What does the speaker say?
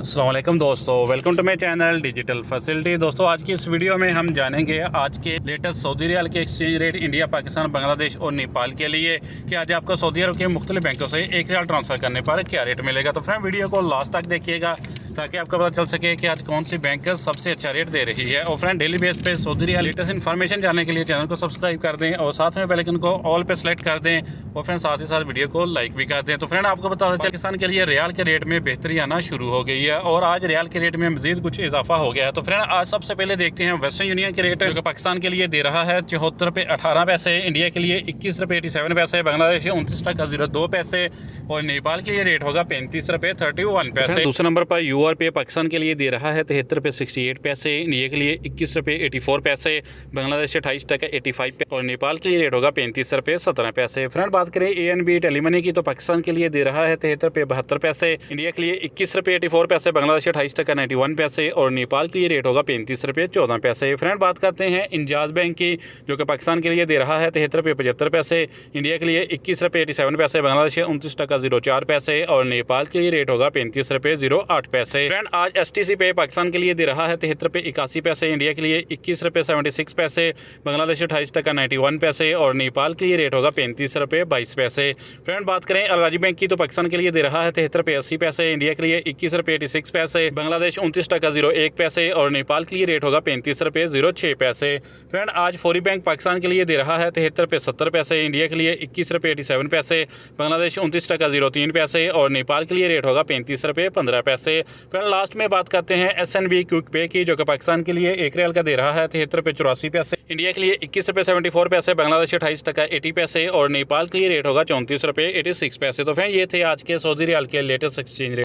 अस्सलाम वालेकुम दोस्तों, welcome to my channel digital facility. दोस्तों आज की इस वीडियो में हम जानेंगे आज के लेटेस्ट सऊदी रियाल के exchange rate India, Pakistan, Bangladesh और नेपाल के लिए कि आज आपको सऊदी अरब के मुख्तलिफ बैंकों से एक रियाल ट्रांसफ़र करने पर क्या रेट मिलेगा। तो फ्रेंड वीडियो को लास्ट तक देखिएगा ताकि आपको पता चल सके कि आज कौन सी बैंक सबसे अच्छा रेट दे रही है। और फ्रेंड डेली बेस पे सऊदी रियाल लेटेस्ट इन्फॉर्मेशन जानने के लिए चैनल को सब्सक्राइब कर दें और साथ में बेल आइकन को ऑल पे सेलेक्ट कर दें और फ्रेंड साथ ही साथ वीडियो को लाइक भी कर दें। तो फ्रेंड आपको बता दें पाकिस्तान के लिए रियाल के रेट में बेहतरी आना शुरू हो गई है और आज रियाल के रेट में मजीद कुछ इजाफा हो गया है। तो फ्रेंड आज सबसे पहले देखते हैं वेस्टर्न यूनियन के रेट, जो कि पाकिस्तान के लिए दे रहा है 74 रुपये 18 पैसे, इंडिया के लिए 21 रुपये 87 पैसे, बांग्लादेश 29 टका 02 पैसे और नेपाल के लिए रेट होगा 35 रुपये 31 पैसे। दूसरे नंबर पर यूआर पे पाकिस्तान के लिए दे रहा है 73 रुपये 68 पैसे, इंडिया के लिए 21 रुपये 84 पैसे, बांग्लादेश 28 टका 85 पैसे और नेपाल के लिए रेट होगा 35 रुपये 17 पैसे। फ्रेंड बात करें ANB टेलीमनी की, तो पाकिस्तान के लिए दे रहा है 73 रुपये 72 पैसे, इंडिया के लिए 21 रुपये 84 पैसे, बांग्लादेश 28 टका 91 पैसे और नेपाल के लिए रेट होगा 35 रुपये 14 पैसे। फ्रेंड बात करते हैं इंजाज बैंक की, जो कि पाकिस्तान के लिए दे रहा है 73 रुपये 75 पैसे, इंडिया के लिए 21 रुपये 87 पैसे, बांग्लादेश 29 टका 04 पैसे और नेपाल के लिए रेट होगा 35 रुपये 08 पैसे। फ्रेंड आज STC पे पाकिस्तान के लिए दे रहा है 73 रुपये 81 पैसे, इंडिया के लिए 21 रुपये 76 पैसे, बांग्लादेश 28 टका 91 पैसे और नेपाल के लिए रेट होगा 35 रुपये 22 पैसे। फ्रेंड बात करें अल राजी बैंक की, तो पाकिस्तान के लिए दे रहा है 73 रुपये 80 पैसे, इंडिया के लिए 21 रुपये 86 पैसे, बांग्लादेश 29 टका 01 पैसे और नेपाल के लिए रेट होगा 35 रुपये 06 पैसे। फ्रेंड आज फौरी बैंक पाकिस्तान के लिए दे रहा है 73 रुपये 70 पैसे, इंडिया के लिए 21 रुपये 87 पैसे, बांग्लादेश 29 टका 03 पैसे और नेपाल के लिए रेट होगा 35 रुपये 15 पैसे। फ्रेंड लास्ट में बात करते हैं SNB क्विक पे की, जो कि पाकिस्तान के लिए 1 रियाल का दे रहा है 73 रुपये 84 पैसे, इंडिया के लिए 21 रुपये 74 पैसे, बांग्लादेश 28 टका 80 पैसे और नेपाल के लिए रेट होगा 34 रुपये 86 पैसे। तो फ्रेंड ये थे आज के सऊदी रियाल के लेटेस्ट एक्सचेंज रेट।